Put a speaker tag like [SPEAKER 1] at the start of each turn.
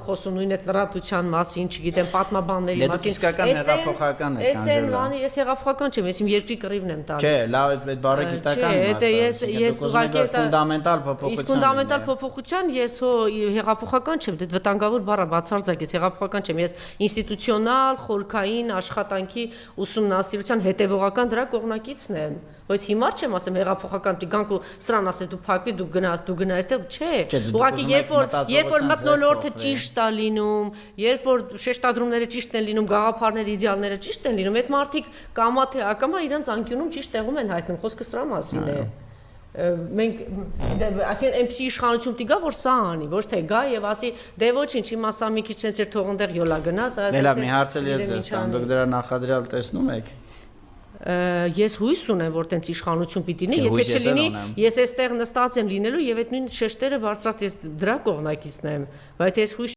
[SPEAKER 1] խոսում նույն այդ լրատվության մասին, չգիտեմ, պատմաբանների
[SPEAKER 2] մասին։ Դե իսկական հեղափոխական եք,
[SPEAKER 1] Անջելա։ Ես հեղափոխական չեմ, ես իմ երկրի կռիվն եմ տալիս։
[SPEAKER 2] Չէ, լավ, այդ բարեկիտական
[SPEAKER 1] ես ուղղակի
[SPEAKER 2] ֆունդամենտալ փոփոխություն։
[SPEAKER 1] Իսկ ֆունդամենտալ փոփոխության ես հեղափոխական չեմ, դե վտանգավոր բառը բացարձակ ես հեղափոխական չեմ, ես ինստիտուցիոնալ, խորքային աշխատանքի ուսումնասիրության հետևողական դրա կողմնակիցն եմ։ Բայց հիմա չեմ ասեմ հեղափոխական դիգանք ու սրան ասես դու փակվի դու գնաս այստեղ չէ։ Ուղղակի երբ որ մթնոլորտը ճիշտ է լինում, երբ որ շեշտադրումները ճիշտ են լինում, գաղափարները, իդեալները ճիշտ են լինում, այդ մարդիկ կամա թե ակամա իրենց անկյունում ճիշտ տեղում են հայտնում, խոսքը սրա մասին է։ Մենք այսինքն այնպեսի իշխանություն տիգա որ սա անի, ոչ թե գա եւ ասի դե ոչինչ, հիմա սա մի քիչ sense թող այնտեղ յոլա գնաս,
[SPEAKER 2] Լավ, մի հարց էլ ես ձեզ տամ, դուք դրա նախադրյալ տեսնում եք։
[SPEAKER 1] Ես հույս ունեմ, որ տենց իշխանություն պիտի լինի, եթե չլինի, ես այստեղ նստած եմ լինելու եւ այդ նույն շեշտերը բարձրացած ես դրա կողմնակիցն եմ, բայց ես հույս